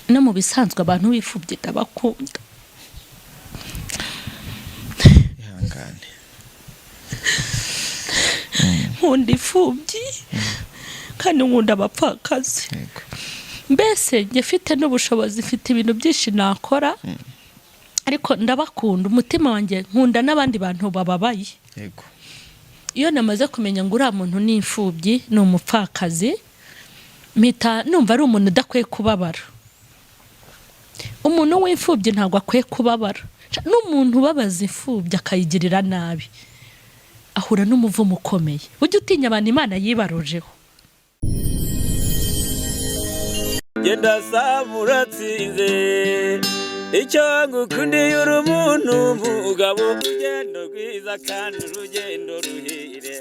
no mu bisanzwe abantu bifubye ndabakunda. ihangane nkunda ifubyi kandi nkunda abapfakazi. yego Mbese njye mfite n'ubushobozi, mfite ibintu byinshi nakora, ariko ndabakunda umutima wanjye, nkunda n'abandi bantu bababaye. yego Iyo namaze kumenya ngo uriya muntu ni imfubyi, ni umupfakazi, mpita numva ari umuntu udakwiye kubabara. Umuntu w'imfubyi ntabwo akwiye kubabara. N'umuntu ubabaza imfubyi akayigirira nabi ahura n'umuvumo ukomeye. Ujye utinya abantu Imana yibarujeho. Genda samuratsinze icyo ngukundiye uri umuntu mugabo, urugendo rwiza kandi urugendo ruhire.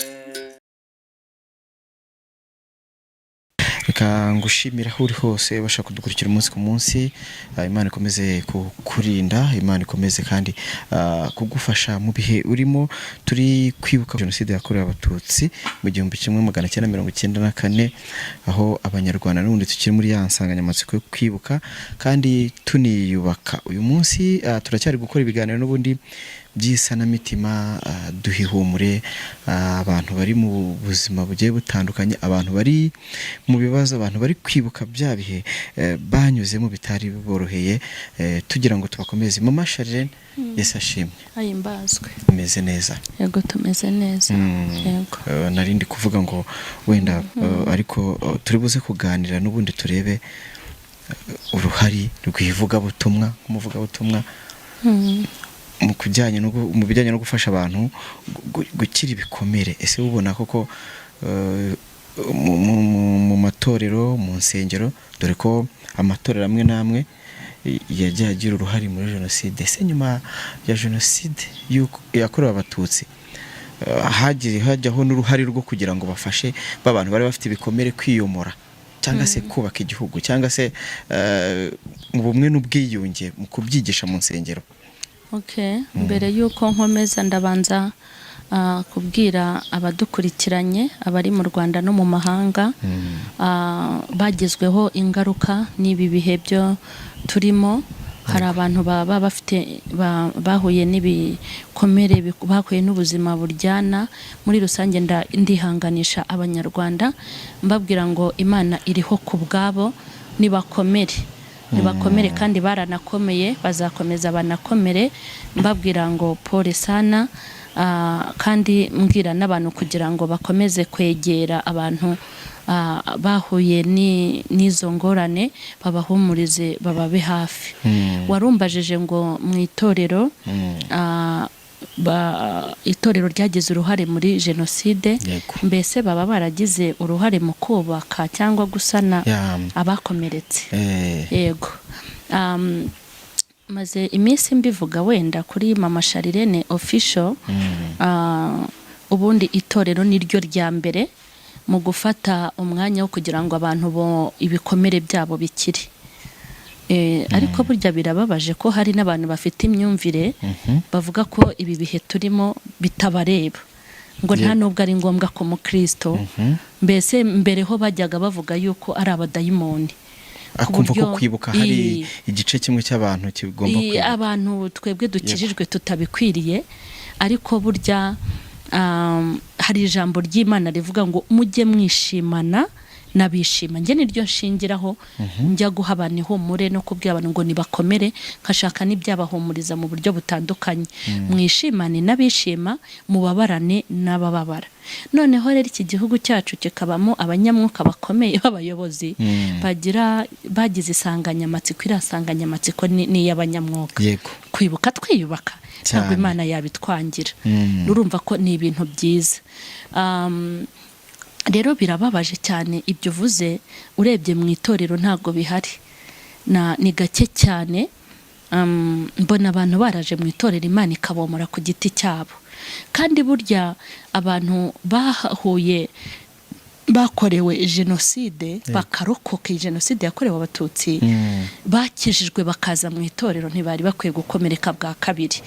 reka ngushimira aho uri hose bashaka kudukurikira umunsi ku munsi. Imana ikomeze kukurinda, Imana ikomeze kandi kugufasha mu bihe urimo. Turi kwibuka jenoside yakorewe abatutsi mu 1994, aho abanyarwanda n'ubundi tukiri muri ya nsanganyamatsiko yo kwibuka kandi tuniyubaka. Uyu munsi turacyari gukora ibiganiro n'ubundi by'isanamitima, duhihumure abantu bari mu buzima bugiye butandukanye, abantu bari mu bibazo, abantu bari kwibuka bya bihe banyuzemo bitari biboroheye, tugira ngo tubakomeze. Mama Charlene, Yesu ashimwe. Ahimbazwe. Umeze neza? Yego tumeze neza. Yego. Narindi kuvuga ngo wenda ariko turi buze kuganira n'ubundi turebe uruhari rwivuga butumwa, umuvuga butumwa mu bijyanye no gufasha abantu gukira ibikomere. Ese ubona koko mu matorero, mu nsengero, dore ko amatorero amwe n'amwe yagiye agira uruhare muri jenoside, ese nyuma ya jenoside yakorewe abatutsi hajyaho n'uruhare rwo kugira ngo bafashe b'abantu bari bafite ibikomere kwiyomora cyangwa se kubaka igihugu, cyangwa se mu bumwe n'ubwiyunge mu kubyigisha mu nsengero? Okay, mbere yuko nkomeza ndabanza kubwira abadukurikiranye abari mu Rwanda no mu mahanga bagezweho ingaruka n'ibi bihe byo turimo. Hari abantu baba bafite bahuye n'ibikomere, bahuye n'ubuzima buryana. Muri rusange ndihanganisha abanyarwanda, mbabwira ngo Imana iriho ku bwabo, nibakomere kandi baranakomeye, bazakomeza banakomere. Mbabwira ngo pole sana, kandi mbwira n'abantu kugira ngo bakomeze kwegera abantu bahuye n'izo ngorane, babahumurize, bababe hafi. Warumbajije ngo mu itorero itorero ryagize uruhare muri jenoside, mbese baba baragize uruhare mu kubaka cyangwa gusana abakomeretse? Yego. Maze iminsi mbivuga wenda kuri Mama Charlene official, ubundi itorero niryo rya mbere mu gufata umwanya wo kugira ngo abantu bo ibikomere byabo bikire. Ariko burya birababaje ko hari n'abantu bafite imyumvire bavuga ko ibi bihe turimo bitabareba, ngo nta nubwo ari ngombwa ko mu Kristo, mbese mbere ho bajyaga bavuga yuko ari abadayimoni, akumva ko kwibuka hari igice kimwe cy'abantu kigomba kwibuka, abantu twebwe dukijijwe tutabikwiriye. Ariko burya hari ijambo ry'Imana rivuga ngo mujye mwishimana nabishima. Nge niryo nshingiraho njya guha abantu ihumure no kubwira abantu ngo nibakomere, nkashaka n'ibyabahumuriza mu buryo butandukanye. Mwishimane n'abishima, mubabarane n'abababara. Noneho rero iki gihugu cyacu kikabamo abanyamwuka bakomeye b'abayobozi bagize isanganyamatsiko, irasanganyamatsiko ni y'abanyamwuka. Kwibuka twiyubaka, ntabwo Imana yabitwangira. Urumva ko ni ibintu byiza. Rero birababaje cyane ibyo uvuze, urebye mu itorero ntabwo bihari, ni gake cyane. Mbona abantu baraje mu itorero Imana ikabomora ku giti cyabo, kandi burya abantu bahuye bakorewe jenoside bakarokoka jenoside yakorewe abatutsi, bakijijwe bakaza mu itorero, ntibari bakwiye gukomereka bwa kabiri.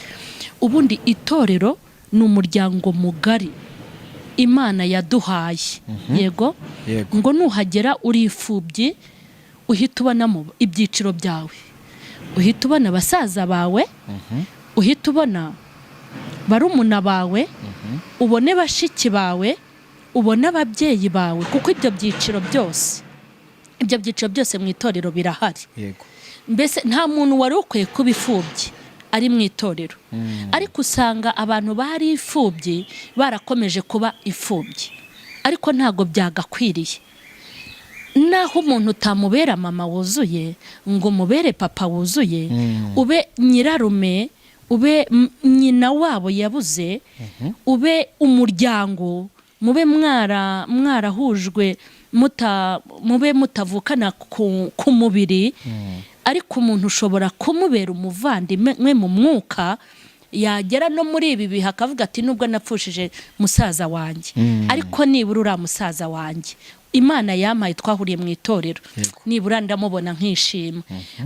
Ubundi itorero ni umuryango mugari Imana yaduhaye. Yego, ngo nuhagera uri ifubyi uhita ubonamo ibyiciro byawe, uhita ubona basaza bawe, uhita ubona barumuna bawe, ubone bashiki bawe, ubone ababyeyi bawe, kuko ibyo byiciro byose mu itorero birahari. yego Mbese nta muntu wari ukwiye kuba imfubyi ari mu itorero, ariko usanga abantu bari imfubyi barakomeje kuba imfubyi, ariko ntago byagakwiriye. Naho umuntu utamubera mama wuzuye ngo mubere papa wuzuye, ube nyirarume, ube nyina wabo yabuze, ube umuryango, mube mwarahujwe, mube mutavukana ku mubiri, ariko umuntu ushobora kumubera umuvandimwe mu mwuka, yagera no muri ibi bihe akavuga ati nubwo napfushije musaza wanjye, ariko nibura uriya musaza wanjye Imana yampaye twahuriye mu itorero, nibura ndamubona nkishima.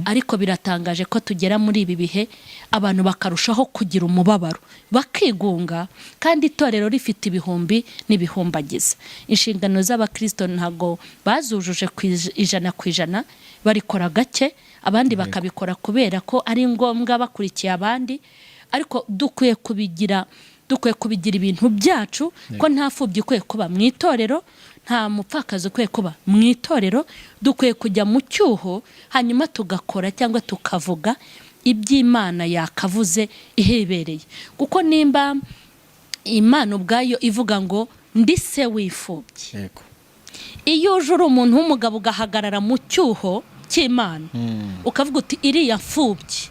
Ariko biratangaje ko tugera muri ibi bihe abantu bakarushaho kugira umubabaro, bakigunga, kandi itorero rifite ibihumbi n'ibihumbagiza. Inshingano z'abakristo ntago bazujuje ijana, barikora gake, abandi bakabikora kubera ko ari ngombwa bakurikiye abandi, ariko dukwiye kubigira ibintu byacu, ko nta fubyi ukwiye kuba mu itorero, nta mupfakazi ukwiye kuba mu itorero. Dukwiye kujya mu cyuho, hanyuma tugakora cyangwa tukavuga iby'Imana yakavuze ihebereye, kuko nimba Imana ubwayo ivuga ngo ndi se w'imfubyi, iyo uje uri umuntu w'umugabo ugahagarara mu cyuho cy'Imana, ukavuga uti iriya mfubyi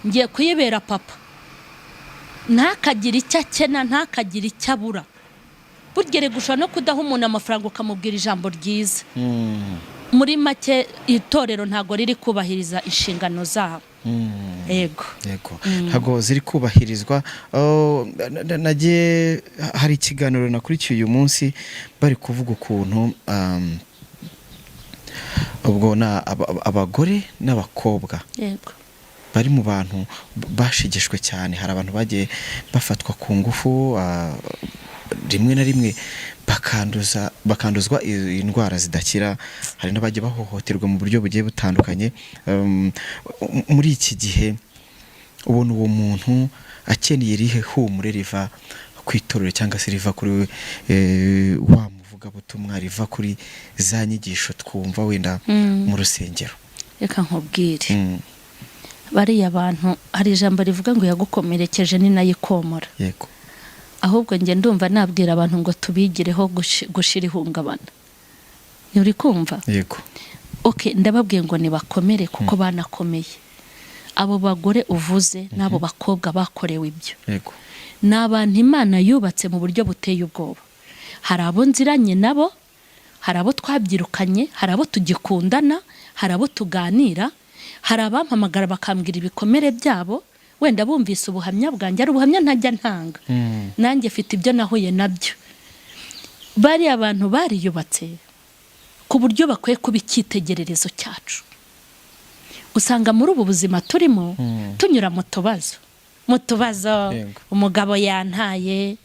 ngiye kuyibera papa, ntakagire icyo akena, ntakagire icyo abura. Burya gushobora no kudaha umuntu amafaranga ukamubwira ijambo ryiza. Muri make itorero ntago riri kubahiriza inshingano zabo. Yego ntago ziri kubahirizwa. Nagiye hari ikiganiro nakurikiye uyu munsi bari kuvuga ukuntu ubwo abagore n'abakobwa bari mu bantu bashigishwe cyane. Hari abantu bagiye bafatwa ku ngufu, rimwe na rimwe bakanduzwa indwara zidakira. Hari n'abagiye bahohoterwa mu buryo bugiye butandukanye. Muri iki gihe ubona uwo muntu akeneye rihe humure riva ku itorero, cyangwa se riva kuri wa muvugabutumwa, riva kuri za nyigisho twumva wenda mu rusengero? Reka nkubwire, bariya bantu hari ijambo rivuga ngo yagukomerekeje ni nayo ikomora. Yego. Ahubwo njye ndumva nabwira abantu ngo tubigireho gushira ihungabana. Ni uri kumva? Yego. Ndababwiye ngo nibakomere kuko banakomeye. Abo bagore uvuze n'abo bakobwa bakorewe ibyo. Yego. Ni abantu Imana yubatse mu buryo buteye ubwoba. Hari abo nziranye nabo, hari abo twabyirukanye, hari abo tugikundana, hari abo tuganira, hari abampamagara bakambwira ibikomere byabo, wenda bumvise ubuhamya bwanjye, ari ubuhamya ntajya ntanga. Nanjye mfite ibyo nahuye nabyo. Bari abantu bariyubatse ku buryo bakwiye kuba icyitegererezo cyacu. Usanga muri ubu buzima turimo tunyura mu tubazo, umugabo yantaye,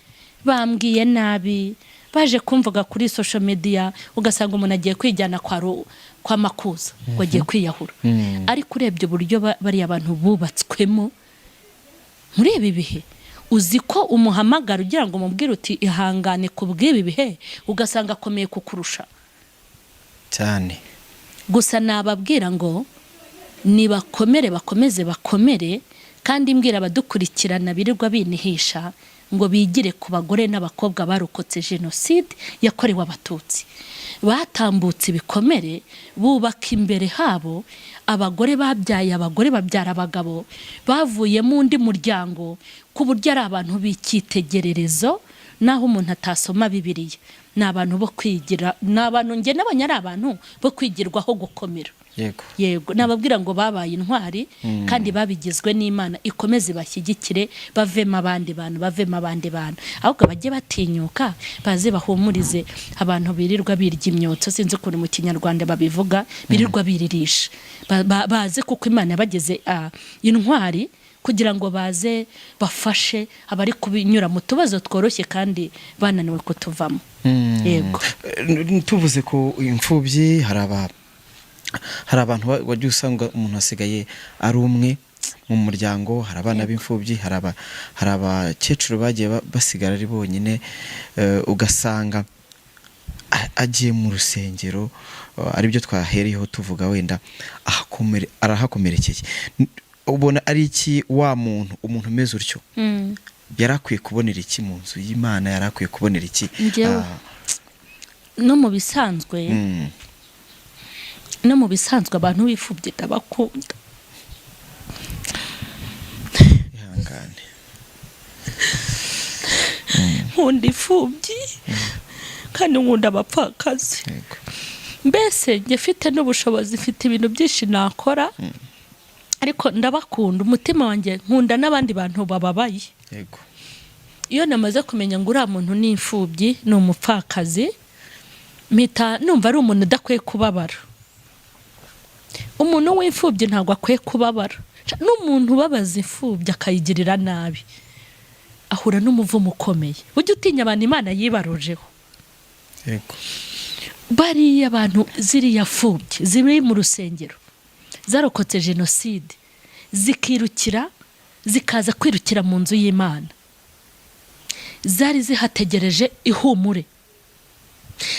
bambwiye nabi, baje kumvuga kuri social media, ugasanga umuntu agiye kwijyana kwa makuza ngo agiye kwiyahura. Ariko urebye uburyo bari abantu bubatswemo muri ibi bihe, uzi ko umuhamagara ugira ngo umubwire uti ihangane ku bw'ibi bihe, ugasanga akomeye kukurusha cyane. Gusa nababwira ngo nibakomere, bakomeze bakomere, kandi mbwira abadukurikirana birirwa binihisha ngo bigire ku bagore n'abakobwa barokotse jenoside yakorewe abatutsi. Batambutse ibikomere, bubaka imbere habo. Abagore babyaye abagore, babyara abagabo, bavuye mu undi muryango, ku buryo ari abantu b'icyitegererezo. Naho umuntu atasoma Bibiliya, ni abantu bo kwigira, ni abantu nge n'abanya ari abantu bo kwigirwaho gukomera. Yego. Nababwira ngo babaye intwari, kandi babigizwe n'Imana. Ikomeze bashyigikire, bavemo abandi bantu, ahubwo bajye batinyuka, baze bahumurize abantu birirwa birya imyotso, sinzi ukuntu mu Kinyarwanda babivuga, birirwa biririsha. Baze kuko Imana yabageze intwari, kugira ngo baze bafashe abari kubinyura mu tubazo tworoshye kandi bananiwe kutuvamo. Yego. Tuvuze ko imfubyi, hari hari abantu wagiye usanga umuntu asigaye ari umwe mu muryango, hari abana b'imfubyi, hari abakecuru bagiye basigara ari bonyine, ugasanga agiye mu rusengero, aribyo twahereyeho tuvuga wenda arahakomerekeye. Ubona ari iki wa muntu umeze utyo yarakwiye kubonera iki mu nzu y'Imana, yarakwiye kubonera iki? No mu bisanzwe abantu b'imfubyi ndabakunda, ihangane, nkunda imfubyi kandi nkunda abapfakazi. Mbese njye mfite n'ubushobozi, mfite ibintu byinshi nakora, ariko ndabakunda, umutima wanjye nkunda n'abandi bantu bababaye. Iyo namaze kumenya ngo uriya muntu ni imfubyi, ni umupfakazi, mpita numva ari umuntu udakwiye kubabara. Umuntu w'imfubyi ntabwo akwiye kubabara. N'umuntu ubabaza imfubyi akayigirira nabi ahura n'umuvumo ukomeye. Ujye utinya abantu Imana yibarujeho. Bariya abantu, ziriya mfubyi ziri mu rusengero zarokotse jenoside, zikirukira zikaza kwirukira mu nzu y'Imana, zari zihategereje ihumure.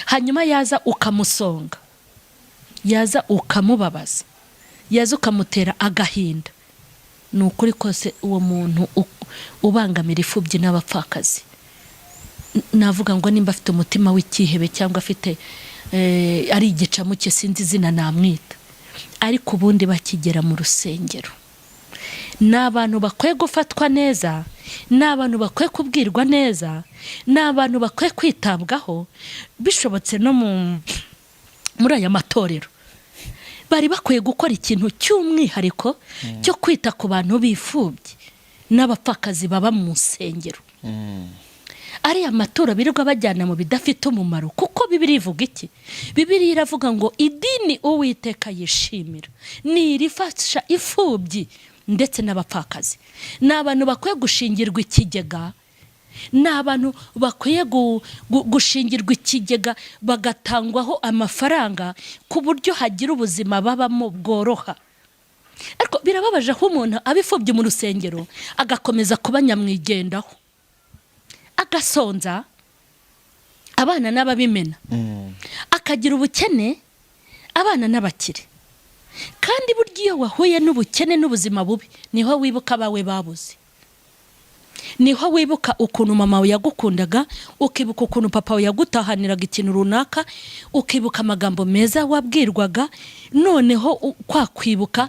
Hanyuma yaza ukamusonga, yaza ukamubabaza, yaza ukamutera agahinda. Ni ukuri kose uwo muntu ubangamira imfubyi n'abapfakazi, navuga ngo nimba afite umutima w'ikihebe cyangwa afite ari igicamuke, sinzi izina namwita, ariko ubundi bakigera mu rusengero ni abantu bakwiye gufatwa neza, ni abantu bakwiye kubwirwa neza, ni abantu bakwiye kwitabwaho, bishobotse no muri aya matorero bari bakwiye gukora ikintu cy'umwihariko cyo kwita ku bantu b'imfubyi n'abapfakazi baba mu nsengero. Ariya matora birirwa bajyana mu bidafite umumaro, kuko Bibiliya ivuga iki? Bibiliya iravuga ngo idini Uwiteka yishimira ni irifasha imfubyi ndetse n'abapfakazi. Ni abantu bakwiye gushingirwa ikigega, ni abantu bakwiye gushingirwa ikigega bagatangwaho amafaranga ku buryo hagira ubuzima babamo bworoha. Ariko birababaje aho umuntu abifubye mu rusengero agakomeza kuba nyamwigendaho, agasonza abana n'ababimena, akagira ubukene abana n'abakire. Kandi burya iyo wahuye n'ubukene n'ubuzima bubi niho wibuka abawe babuze, niho wibuka ukuntu mama we yagukundaga, ukibuka ukuntu papa we yagutahaniraga ikintu runaka, ukibuka amagambo meza wabwirwaga, noneho kwa kwibuka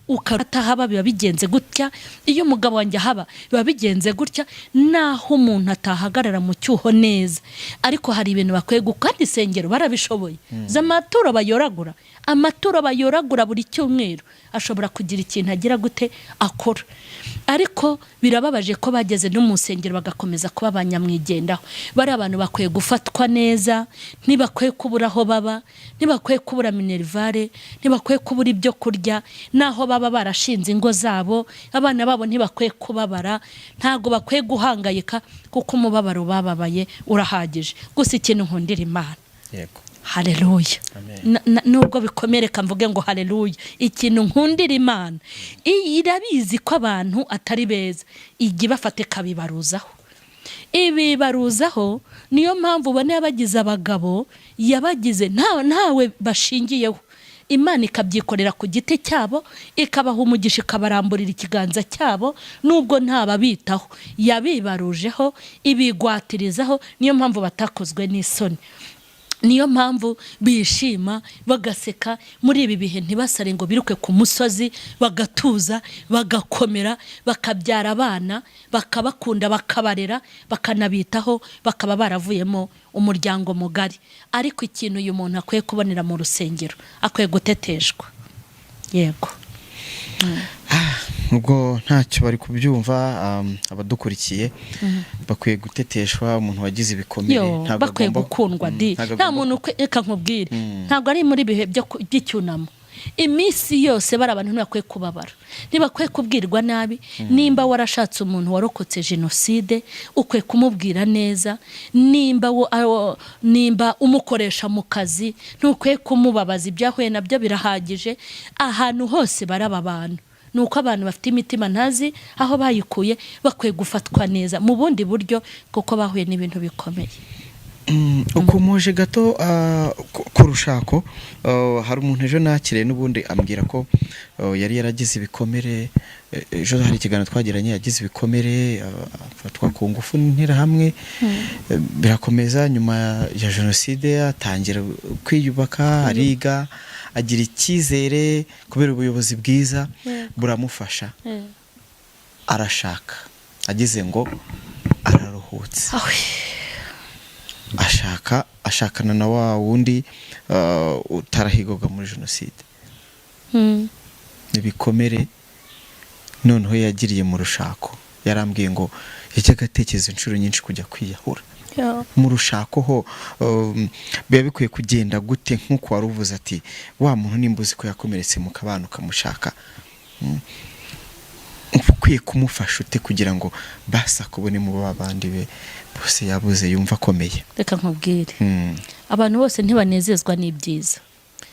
ukarata haba biba bigenze gutya, iyo umugabo wanjye haba biba bigenze gutya, naho umuntu atahagarara mu cyuho neza. Ariko hari ibintu bakwiye gukora, isengero barabishoboye, z'amaturo bayoragura, amaturo bayoragura buri cyumweru, ashobora kugira ikintu agira gute akora. Ariko birababaje ko bageze no mu nsengero bagakomeza kuba abanyamwigendaho. Bari abantu bakwiye gufatwa neza, ntibakwiye kubura aho baba, ntibakwiye kubura minerivare, ntibakwiye kubura ibyo kurya, naho baba barashinze ingo zabo, abana babo ntibakwiye kubabara, ntago bakwiye guhangayika, kuko umubabaro bababaye urahagije. Gusa ikintu nkundira Imana, haleluya, nubwo bikomereka mvuge ngo haleluya, ikintu nkundira Imana, irabizi ko abantu atari beza, igi bafate kabibaruzaho, ibibaruzaho. Niyo mpamvu bane yabagize abagabo, yabagize ntawe bashingiyeho. Imana ikabyikorera ku giti cyabo, ikabaha umugisha, ikabaramburira ikiganza cyabo, nubwo ntababitaho, yabibarujeho, ibigwatirizaho. Niyo mpamvu batakozwe n'isoni, niyo mpamvu bishima bagaseka muri ibi bihe, ntibasare ngo biruke ku musozi, bagatuza, bagakomera, bakabyara abana, bakabakunda, bakabarera, bakanabitaho, bakaba baravuyemo umuryango mugari. Ariko ikintu uyu muntu akwiye kubonera mu rusengero, akwiye guteteshwa. Yego, ubwo ntacyo bari kubyumva, abadukurikiye bakwiye guteteshwa. Umuntu wagize ibikomere bakwiye gukundwa, nta muntu reka nkubwire, ntabwo ari muri bihe by'icyunamo. iminsi yose bari abantu ntibakwiye kubabara, ntibakwiye kubwirwa nabi. Nimba warashatse umuntu warokotse jenoside ukwiye kumubwira neza, nimba umukoresha mu kazi ntukwiye kumubabaza, ibyahuye nabyo birahagije. Ahantu hose baraba abantu, nuko abantu bafite imitima ntazi aho bayikuye bakwiye gufatwa neza mu bundi buryo kuko bahuye n'ibintu bikomeye. Ukomoje gato ku rushako, hari umuntu ejo nakire n'ubundi ambwira ko yari yaragize ibikomere. Ejo hari ikiganiro twagiranye, yagize ibikomere afatwa ku ngufu n'interahamwe, birakomeza. Nyuma ya jenoside atangira kwiyubaka, ariga, agira icyizere kubera ubuyobozi bwiza buramufasha, arashaka, agize ngo araruhutse, ashakana na wa wundi utarahigwaga muri jenoside. Ibikomere noneho yagiriye mu rushako, yarambwiye ngo yajyaga atekereza inshuro nyinshi kujya kwiyahura. Mu rushako ho biba bikwiye kugenda gute? Nk'uko wari uvuze ati wa muntu nimba uzi ko yakomeretse mu kabano ukamushaka, ukwiye kumufasha ute kugira ngo basa kubone mu babandi be bose yabuze yumva akomeye? Reka nkubwire, abantu bose ntibanezezwa n'ibyiza.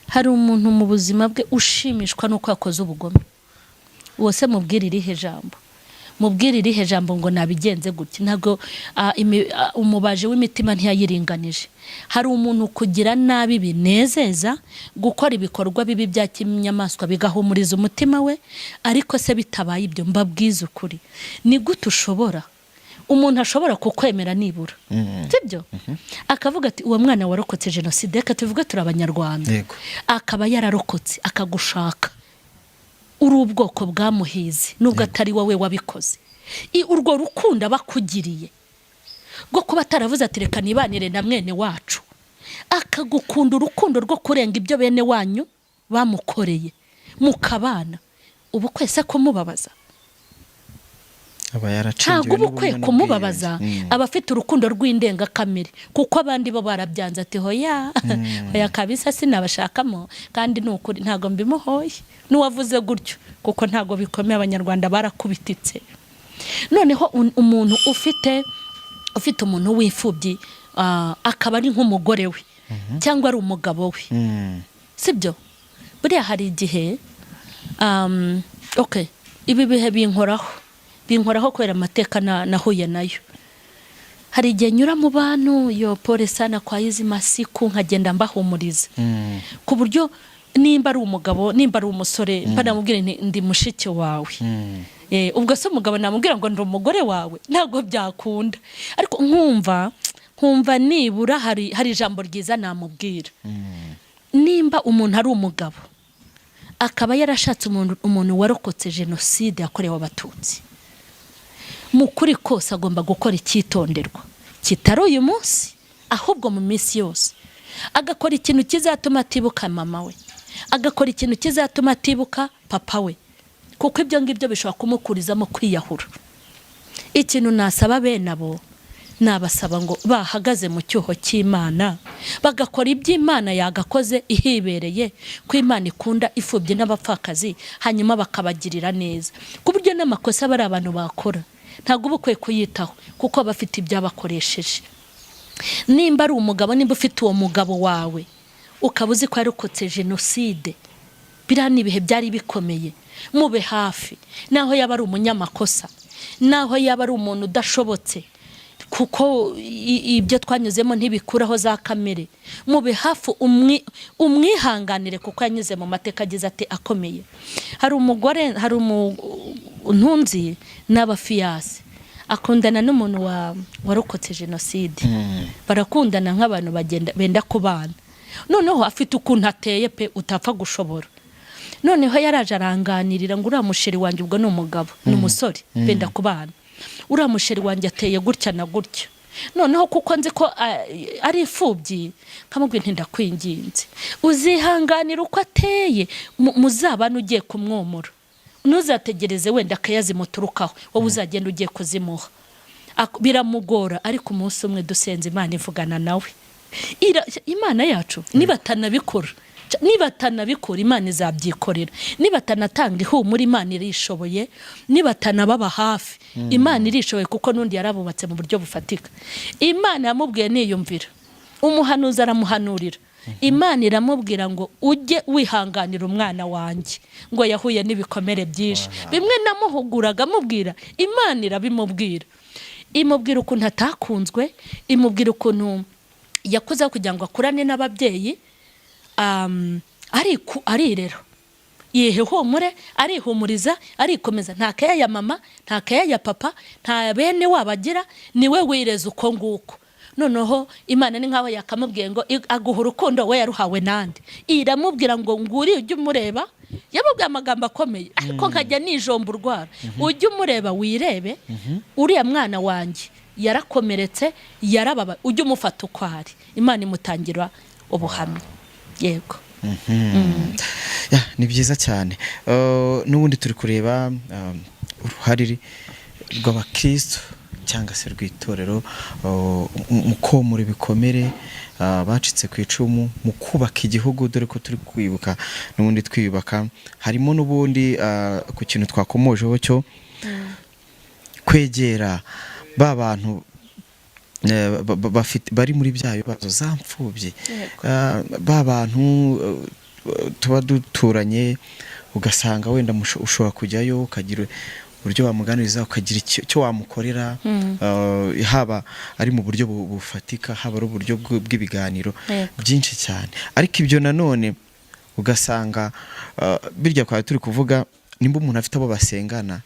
Hari umuntu mu buzima bwe ushimishwa nuko yakoze ubugome, wose mubwire irihe jambo, mubwire irihe jambo ngo nabigenze gutya. Ntago umubaje w'imitima ntiyayiringanije. Hari umuntu kugira nabi binezeza, gukora ibikorwa bibi bya kinyamaswa bigahumuriza umutima we, ariko se bitabaye ibyo mbabwiza ukuri, ni gute umuntu ashobora kukwemera nibura, sibyo? Akavuga ati uwo mwana warokotse jenoside, reka tuvuge turi abanyarwanda, akaba yararokotse akagushaka, uri ubwoko bwamuhize nubwo atari wowe wabikoze. Urwo rukundo bakugiriye rwo kuba ataravuze ati reka nibanire na mwene wacu, akagukunda urukundo rwo kurenga ibyo bene wanyu bamukoreye mukabana, ubu kwese kumubabaza? Ntabwo uba ukwiye kumubabaza. Abafite urukundo rw'indengakamere, kuko abandi bo barabyanze ati hoya kabisa sinabashakamo, kandi n'ukuri ntabwo mbimuhoye n'uwavuze gutyo, kuko ntabwo bikomeye. Abanyarwanda barakubititse. Noneho umuntu ufite umuntu w'imfubyi, akaba ari nk'umugore we cyangwa ari umugabo we, sibyo? Buriya hari igihe ibi bihe binkoraho kubera amateka nahuye nayo. Hari igihe nyura mu bantu, yo pole sana kwa hizi masiku, nkagenda mbahumuriza ku buryo nimba ari umugabo, nimba ari umusore, mbanamubwira ndi mushiki wawe. Ubwo se umugabo namubwira ngo ndi umugore wawe? Ntabwo byakunda. Ariko nkumva nibura hari ijambo ryiza namubwira. Nimba umuntu ari umugabo akaba yarashatse umuntu warokotse jenoside yakorewe abatutsi, mu kuri kose agomba gukora icyitonderwa, kitari uyu munsi ahubwo mu minsi yose. Agakora ikintu kizatuma atibuka mama we, agakora ikintu kizatuma atibuka papa we, kuko ibyo ngibyo bishobora kumukurizamo kwiyahura. Ikintu nasaba bene abo, nabasaba ngo bahagaze mu cyuho cy'Imana, bagakora iby'Imana yagakoze ihibereye, ko Imana ikunda ifubye n'abapfakazi, hanyuma bakabagirira neza, ku buryo n'amakosa bari abantu bakora ntabwo uba ukwiye kuyitaho, kuko bafite ibyabakoresheje. Nimba ari umugabo, nimba ufite uwo mugabo wawe ukaba uzi ko yarokotse jenoside, biriya ni ibihe byari bikomeye, mube hafi. Naho yaba ari umunyamakosa, naho yaba ari umuntu udashobotse, kuko ibyo twanyuzemo ntibikuraho za kamere, mube hafi, umwihanganire, kuko yanyuze mu mateka agize ati akomeye. Hari umugore, hari ntunzi n'abafiyasi, akundana n'umuntu warokotse jenoside, barakundana nk'abantu benda kubana. Noneho afite ukuntu ateye pe utapfa gushobora. Noneho yaraje aranganirira ngo uriya musheri wanjye, ubwo ni umugabo, ni umusore benda kubana, uriya musheri wanjye ateye gutya na gutya. Noneho kuko nzi ko ari ifubyi, nkamubwira nti ndakwinginze uzihanganira uko ateye, muzabana ugiye kumwomora, ntuzategereze wenda akayazimuturukaho, wowe uzagenda ugiye kuzimuha. Biramugora, ariko umunsi umwe dusenze Imana ivugana nawe. Imana yacu niba atanabikora niba atanabikora Imana izabyikorera, niba atanatanga ihumure Imana irishoboye, niba atanababa hafi Imana irishoboye, kuko n'undi yarabubatse mu buryo bufatika. Imana yamubwiye niyumvira, umuhanuzi aramuhanurira, Imana iramubwira ngo ujye wihanganira umwana wanjye, ngo yahuye n'ibikomere byinshi. Bimwe namuhuguraga amubwira, Imana irabimubwira, imubwira ukuntu atakunzwe, imubwira ukuntu yakoze kugira ngo akurane n'ababyeyi, arirera, yihumure, arihumuriza, arikomeza. Nta kaya ya mama, nta kaya ya papa, nta bene wabagira, niwe wireza uko nguko. Noneho Imana ni nkaho yakamubwiye ngo aguha urukundo we yaruhawe nande, iramubwira ngo nguri ujye umureba. Yamubwiye amagambo akomeye, ariko nkajya nijomba urwara. Ujye umureba wirebe, uriya mwana wanjye yarakomeretse, yarababa, ujye umufata uko ari. Imana imutangira ubuhamya. Yego. Ni byiza cyane. N'ubundi turi kureba uruhare rw'abakristo cyangwa se rw'itorero mu komora ibikomere bacitse ku icumu, mu kubaka igihugu, dore ko turi kwibuka n'ubundi twiyubaka. Harimo n'ubundi ku kintu twakomojeho cyo kwegera ba bantu bari muri bya bibazo, za mfubyi, ba bantu tuba duturanye, ugasanga wenda ushobora kujyayo ukagira uburyo wamuganiriza, ukagira icyo wamukorera, haba ari mu buryo bufatika, haba ari uburyo bw'ibiganiro byinshi cyane. Ariko ibyo nanone ugasanga birya kwa turi kuvuga, nimba umuntu afite abo basengana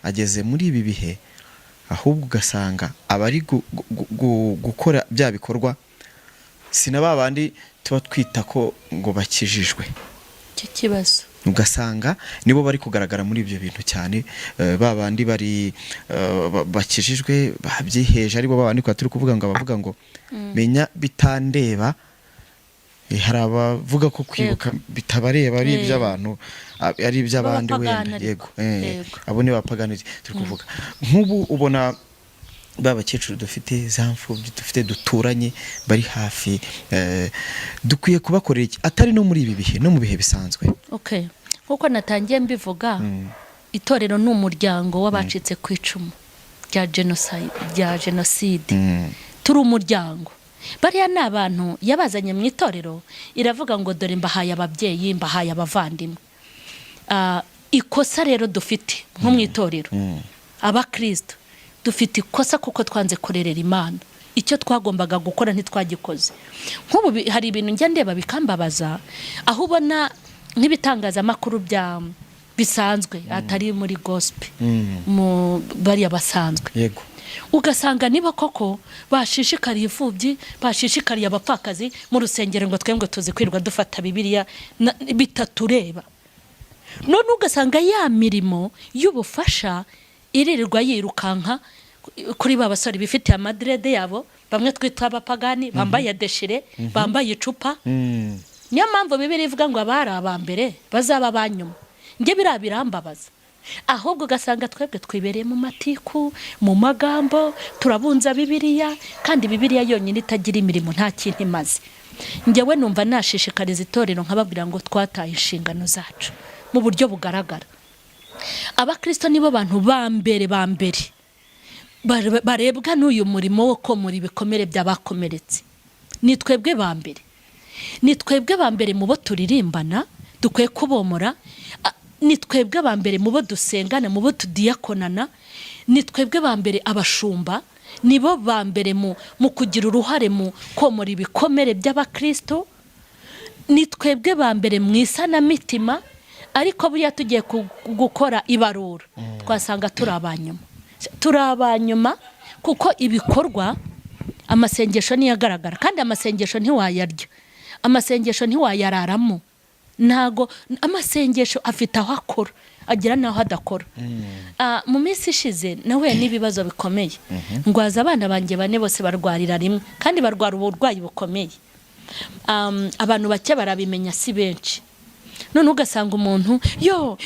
ageze muri ibi bihe, ahubwo ugasanga abari gukora bya bikorwa sina babandi tuba twita ko ngo bakijijwe. Icyo kibazo ugasanga nibo bari kugaragara muri ibyo bintu cyane, babandi bari bakijijwe babyiheje, aribo babandi kwa turi kuvuga ngo abavuga ngo menya bitandeba. Hari abavuga ko kwibuka bitabareba, ari iby'abantu, ari iby'abandi wenda. Yego, abo ni bapagani turi kuvuga. Nk'ubu ubona babakecuru dufite, za mfubyi dufite, duturanye, bari hafi, dukwiye kubakorera iki, atari no muri ibi bihe, no mu bihe bisanzwe? Okay, nkuko natangiye mbivuga, itorero ni umuryango w'abacitse ku icumu rya jenoside. Turi umuryango. Bariya ni abantu yabazanye mu itorero, iravuga ngo dore mbahaye ababyeyi, mbahaye abavandimwe. Ikosa rero dufite nko mu itorero, abakristo dufite ikosa kuko twanze kurerera Imana. Icyo twagombaga gukora ntitwagikoze. Nk'ubu hari ibintu njya ndeba bikambabaza, aho ubona nk'ibitangazamakuru bya bisanzwe atari muri gospel, mu bariya basanzwe. Yego. Ugasanga niba koko bashishikariye imfubyi, bashishikariye abapfakazi mu rusengero, ngo twebwe tuzi kwirwa dufata Bibiliya bitatureba. None ugasanga ya mirimo y'ubufasha iririrwa yirukanka kuri ba basore bifitiye amadrede yabo, bamwe twita abapagani, bambaye deshire, bambaye icupa. Niyo mpamvu Bibiliya ivuga ngo abari abambere bazaba abanyuma. Nge birambabaza. Ahubwo ugasanga twebwe twibereye mu matiku, mu magambo, turabunza Bibiliya, kandi Bibiliya yonyine itagira imirimo nta kintu imaze. Njyewe numva nashishikariza itorero nkababwira ngo twataye inshingano zacu mu buryo bugaragara. Abakristo nibo bantu bambere barebwa n'uyu murimo wo komora ibikomere by'abakomeretse. Ni twebwe bambere. Ni twebwe bambere mu bo turirimbana, dukwiye kubomora. Ni twebwe bambere mu bo dusengana, mu bo tudiyakonana. Ni twebwe bambere abashumba, nibo bambere mu kugira uruhare mu komora ibikomere by'abakristo. Ni twebwe bambere mu isanamitima. Ariko buriya tugiye gukora ibarura, twasanga turi abanyuma, kuko ibikorwa, amasengesho niyo agaragara, kandi amasengesho ntiwayarya, amasengesho ntiwayararamo. Ntago amasengesho afite aho akora, agira naho adakora. Mu minsi ishize nahuye n'ibibazo bikomeye. Ngwaza abana banjye 4 bose barwarira rimwe, kandi barwara uburwayi bukomeye. Abantu bake barabimenya si benshi. none ugasanga umuntu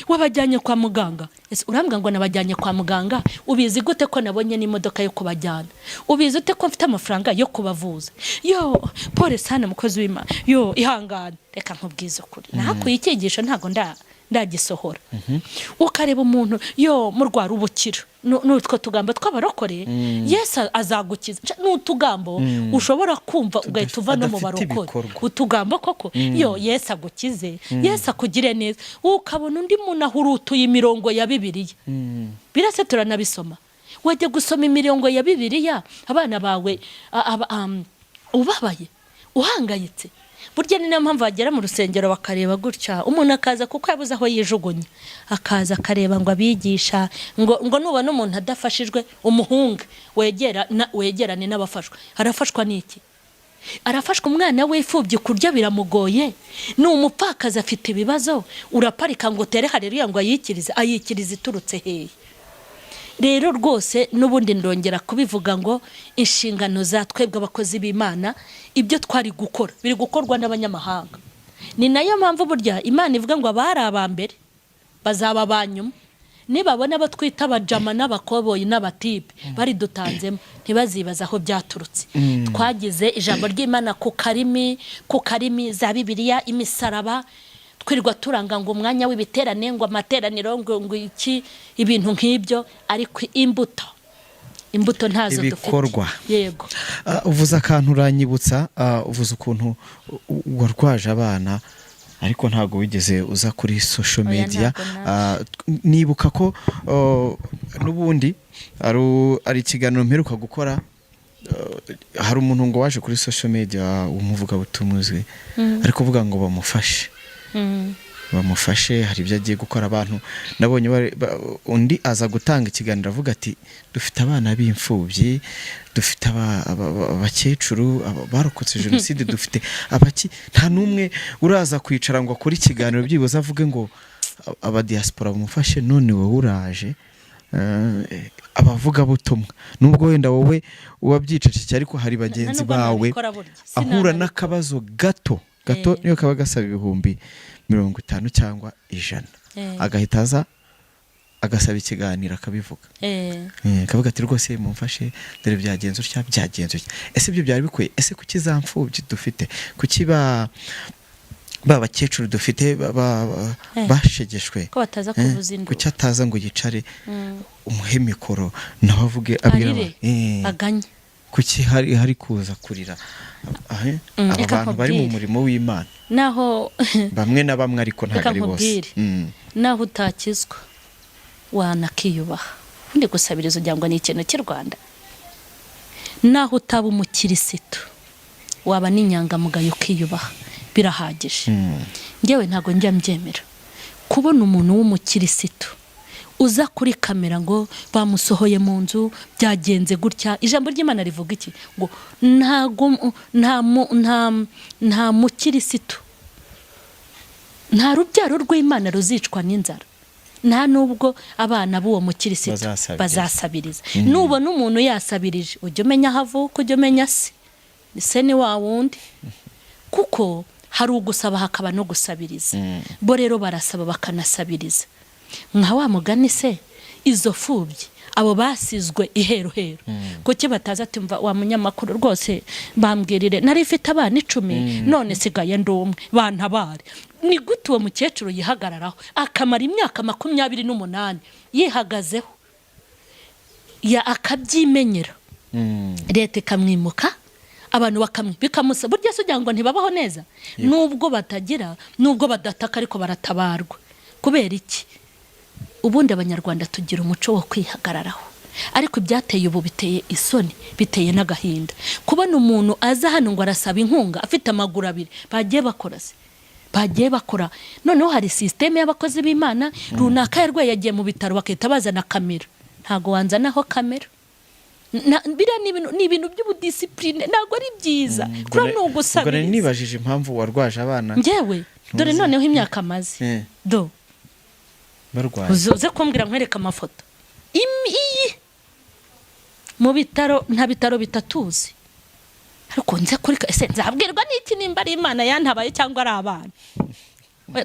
wabajyanye kwa muganga. Ese urambwa ngo nabajyanye kwa muganga, ubizi gute ko nabonye n'imodoka yo kubajyana? Ubizi ute ko mfite amafaranga yo kubavuza? Pole sana mukozi w'Imana, ihangane. Reka nkubwize ukuri, nahakuye icyigisho ntago ndagisohora. Ukareba umuntu murwara ubukira, n'utwo tugambo tw'abarokore Yesu azagukiza. N'utugambo ushobora kumva ugahita uva no mu barokore. Utugambo koko Yesu agukize, Yesu akugire neza. Ukabona undi muntu ahurutuye imirongo ya Bibiliya. Birase turanabisoma. Wajya gusoma imirongo ya Bibiliya, abana bawe ubabaye, uhangayitse. Burya ni nayo mpamvu bagera mu rusengero bakareba gutya, umuntu akaza kuko yabuze aho yijugunya, akaza akareba ngo abigisha ngo nubona umuntu adafashijwe umuhunga wegerane n'abafashwa. Arafashwa n'iki? Arafashwa umwana w'imfubyi kurya biramugoye, ni umupfakazi afite ibibazo, uraparika ngo tere haleluya ngo ayikirize iturutse hehe? Rero rwose n'ubundi ndongera kubivuga ngo inshingano za twebwe abakozi b'Imana, ibyo twari gukora biri gukorwa n'abanyamahanga. Ni nayo mpamvu burya Imana ivuga ngo abari abambere bazaba abanyuma. Nibabona abo twita abajama n'abakoboyi n'abatipe bari dutanzemo, ntibazibaza aho byaturutse. Twagize ijambo ry'Imana ku karimi za Bibiliya, imisaraba, twirirwa turanga ngo umwanya w'ibiterane, ngo amateraniro, ngo iki, ibintu nk'ibyo. Ariko imbuto ntazo ibikorwa. Yego. Uvuze akantu uranyibutsa, uvuze ukuntu warwaje abana ariko ntago wigeze uza kuri social media. Nibuka ko n'ubundi ari ikiganiro mperuka gukora, hari umuntu ngo waje kuri social media umuvuga butumuzwe ariko uvuga ngo bamufashe, hari ibyo agiye gukora. Abantu nabonye undi aza gutanga ikiganiro avuga ati dufite abana b'imfubyi, dufite abakecuru barokotse jenoside, dufite nta numwe uraza kwicara ngo akore ikiganiro byibuze avuge ngo aba diaspora bamufashe. None wowe uraje, abavuga butumwa, nubwo wenda wowe wabyicecekeye ariko hari bagenzi bawe ahura n'akabazo gato niyo kaba gasaba 50 cyangwa 100, agahita aza agasaba ikiganiro akabivuga. Kavuga ati rwose mumfashe, dore byagenze utya. Ese ibyo byari bikwiye? Ese kuki zamfubyi dufite, kuki bakecuru dufite bashegeshwe, ko bataza kuvuza induru, kuki ataza ngo yicare umuhe mikoro nawe avuge abwira aganye? Kuki hari kuza kurira abantu bari mu murimo w'Imana? Naho bamwe na bamwe ariko ntabwo ari bose. Naho utakizwa wanakiyubaha, undi gusabiriza ujyangwa n'ikintu cy'u Rwanda. Naho utaba umukirisitu waba n'inyangamugayo ukiyubaha, birahagije. Ngewe ntago njya mbyemera kubona umuntu w'umukirisitu uza kuri kamera ngo bamusohoye mu nzu byagenze gutya. Ijambo ry'Imana rivuga iki? Ngo nta mukirisitu, nta rubyaro rw'Imana ruzicwa n'inzara, nta nubwo abana b'uwo mukirisitu bazasabiriza. Nubona umuntu yasabirije, ujye umenya aho avuka, ujye umenya se ni wa wundi, kuko hari ugusaba hakaba no gusabiriza. Bo rero barasaba bakanasabiriza. Nka wa mugani se, izo fubyi abo basizwe iheruheru, kuki bataza tumva wa munyamakuru rwose bambwirire nari ifite abana 10 none sigaye ndumwe bantabare? Ni gute uwo mukecuru yihagararaho akamara imyaka 28 yihagazeho akabyimenyera, leta ikamwimuka, abantu bikamusa? Burya se ugira ngo ntibabaho neza? Nubwo batagira, nubwo badataka, ariko baratabarwa. Kubera iki? Ubundi abanyarwanda tugira umuco wo kwihagararaho, ariko ibyateye ubu biteye isoni, biteye n'agahinda. Kubona umuntu aza hano ngo arasaba inkunga afite amaguru 2, bagiye bakora. Noneho hari systeme y'abakozi b'Imana runaka yarwaye yagiye mu bitaro bakita bazana kamera. Ntago wanzanaho kamera. Bira ni ibintu by'ubudiscipline, ntago ari byiza. Kura no gusabiriza. Ubwo nibajije impamvu warwaje abana. Ngewe dore noneho imyaka maze barwaye, uze kumbwira nkwereka amafoto iyi mu bitaro, nta bitaro bitatuzi. Ariko nze kuri ese nzabwirwa n'iki nimba ari Imana yantabaye cyangwa ari abana?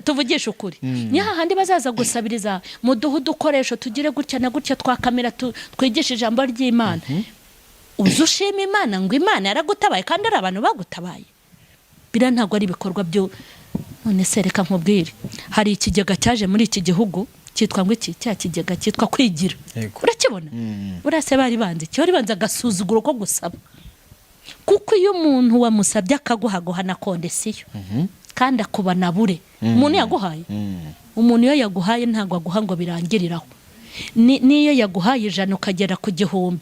tuvugisha ukuri ni hahandi bazaza gusabiriza muduhe udukoresho tugire gutya na gutya twakamera twigisha ijambo ry'Imana uzi ushima Imana ngo Imana yaragutabaye kandi ari abantu bagutabaye bira ntabwo ari ibikorwa byo none se reka nkubwire hari ikigega cyaje muri iki gihugu cyitwa ngo iki cya kigega cyitwa kwigira urakibona urase bari banze cyo ribanza agasuzuguro ko gusaba kuko iyo umuntu wamusabye akaguhaguha na kondesiyo kandi akubana bure umuntu yaguhaye umuntu iyo yaguhaye ntabwo aguha ngo birangiriraho niyo yaguhaye 100 ukagera ku 1,000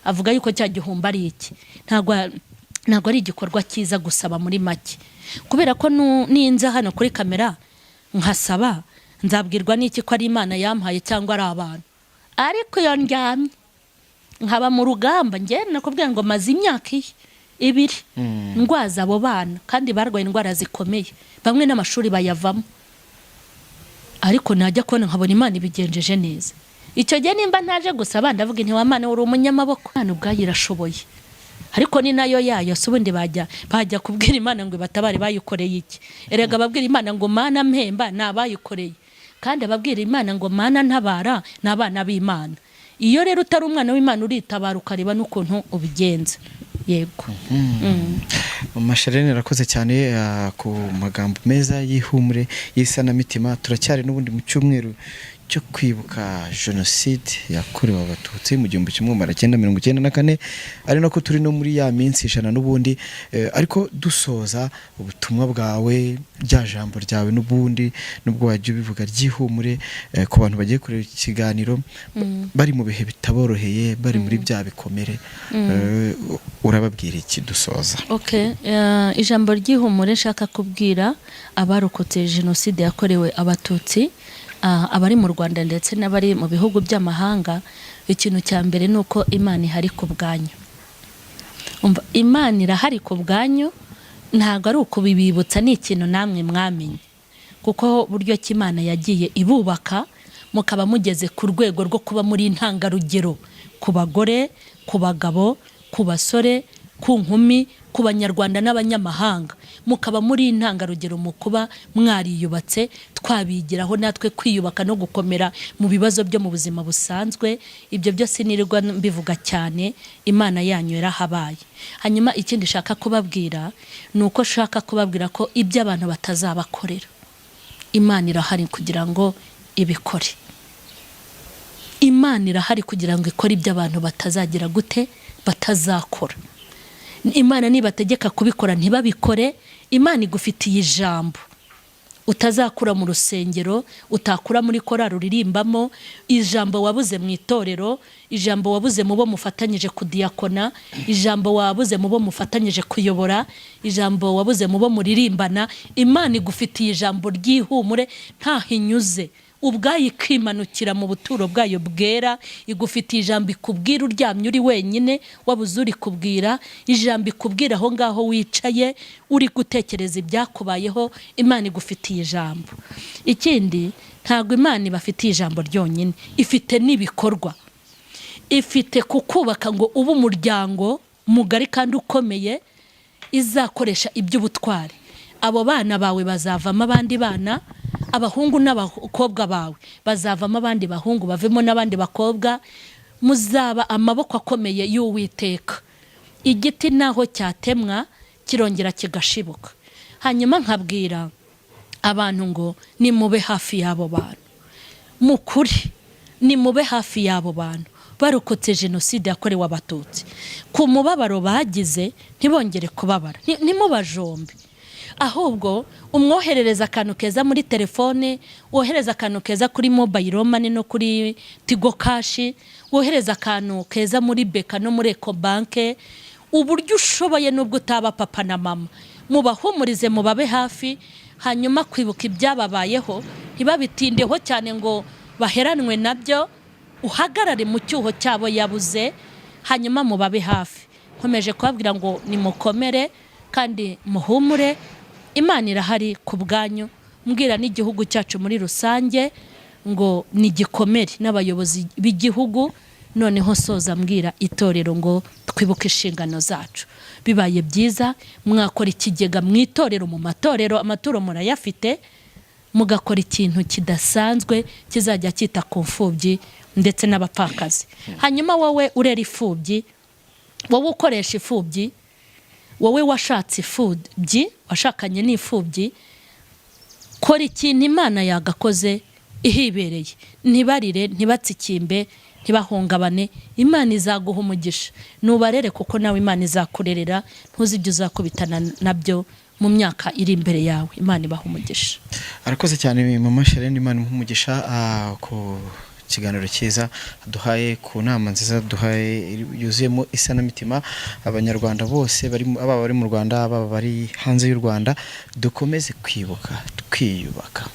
avuga yuko cya 1,000 ari iki ntabwo ari igikorwa cyiza gusaba muri make kubera ko ninza hano kuri kamera nkasaba nzabwirwa n'iki ko ari Imana yampaye cyangwa ari abantu ariko iyo ndyamye nkaba mu rugamba nge nakubwira ngo maze imyaka 2 ndwaza abo bana kandi barwaye indwara zikomeye bamwe n'amashuri bayavamo ariko najya kubona nkabona Imana ibigenjeje neza icyo gihe nimba ntaje gusaba ndavuga nti wa Mana uri umunyamaboko hano bwayirashoboye ariko ni nayo yayo subundi bajya kubwira Imana ngo batabare bayikoreye iki erega babwira Imana ngo Mana mpemba nabayikoreye kandi ababwira Imana ngo Mana ntabara n'abana b'Imana iyo rero utari umwana w'Imana uritabara ukareba n'ukuntu ubigenza yego Masharene rakoze cyane ku magambo meza y'ihumure y'isanamitima turacyari n'ubundi mu cyumweru cyo kwibuka jenoside yakorewe abatutsi mu 1994 ari nako turi no muri ya minsi 100 n'ubundi ariko dusoza ubutumwa bwawe rya jambo ryawe n'ubundi nubwo wajye bivuga ryihumure ku bantu bagiye kureba ikiganiro bari mu bihe bitaboroheye bari muri bya bikomere urababwira iki dusoza ijambo ryihumure nshaka kubwira abarokotse jenoside yakorewe abatutsi abari mu Rwanda ndetse n'abari mu bihugu by'amahanga ikintu cya mbere nuko Imana ihari ku bwanyu Imana irahari ku bwanyu ntago ari ukubibibutsa ni ikintu namwe mwamenye kuko buryo cy'Imana yagiye ibubaka mukaba mugeze ku rwego rwo kuba muri intangarugero ku bagore ku bagabo ku basore ku nkumi ku banyarwanda n'abanyamahanga mukaba muri intangarugero mu kuba mwariyubatse twabigiraho natwe kwiyubaka no gukomera mu bibazo byo mu buzima busanzwe ibyo byose nirirwa mbivuga cyane Imana yanyu yarahabaye hanyuma ikindi shaka kubabwira nuko shaka kubabwira ko ibyo abantu batazabakorera Imana irahari kugira ngo ibikore Imana irahari kugira ngo ikore ibyo abantu batazagira gute batazakora Imana nibategeka kubikora ntibabikore Imana igufitiye ijambo utazakura mu rusengero utakura muri korari uririmbamo ijambo wabuze mu itorero ijambo wabuze mu bo mufatanyije kudiyakona ijambo wabuze mu bo mufatanyije kuyobora ijambo wabuze mu bo muririmbana Imana igufitiye ijambo ryihumure nta hinyuze ubwayi kwimanukira mu buturo bwayo bwera igufitiye ijambo ikubwira uryamye uri wenyine wabuze uri kubwira ijambo ikubwira aho ngaho wicaye uri gutekereza ibyakubayeho Imana igufitiye ijambo ikindi ntago Imana ibafitiye ijambo ryonyine ifite n'ibikorwa ifite kukubaka ngo ubu umuryango mugari kandi ukomeye izakoresha iby'ubutwari abo bana bawe bazavamo abandi bana abahungu n'abakobwa bawe bazavamo abandi bahungu bavemo n'abandi bakobwa muzaba amaboko akomeye y'Uwiteka igiti naho cyatemwa kirongera kigashibuka hanyuma nkabwira abantu ngo ni mube hafi y'abo bantu mukuri ni mube hafi y'abo bantu barokotse jenoside yakorewe abatutsi ku mubabaro bagize ntibongere kubabara ntimubajombe ahubwo umwoherereza akantu keza muri telefone wohereza akantu keza kuri mobile money no kuri Tigo Cash wohereza akantu keza muri Beka no muri Ecobank uburyo ushoboye nubwo utaba papa na mama mubahumurize mubabe hafi hanyuma kwibuka ibyababayeho ntibabitindeho cyane ngo baheranwe nabyo uhagarare mu cyuho cyabo yabuze hanyuma mubabe hafi nkomeje kubabwira ngo nimukomere kandi muhumure Imana irahari ku bwanyu mbwira n'igihugu cyacu muri rusange ngo ni gikomere n'abayobozi b'igihugu noneho soza mbwira itorero ngo twibuke inshingano zacu bibaye byiza mwakora ikigega mu itorero mu matorero amaturo murayafite mugakora ikintu kidasanzwe kizajya cyita ku mfubyi ndetse n'abapfakazi. Hanyuma wowe urera ifubyi, wowe ukoresha ifubyi, wowe washatse ifubyi, washakanye n'ifubyi, kora ikintu Imana yagakoze ihibereye. Ntibarire, ntibatsikimbe, ntibahungabane. Imana izaguha umugisha, nubarere kuko nawe Imana izakurerera, ntuzibyo uzakubitana nabyo mu myaka iri imbere yawe. Imana ibaha umugisha. Arakoze cyane mama Sharene, Imana imuha umugisha ku kiganiro cyiza duhaye, ku nama nziza duhaye yuzuyemo isanamitima. Abanyarwanda bose bari mu Rwanda, bari hanze y'u Rwanda, dukomeze kwibuka twiyubaka.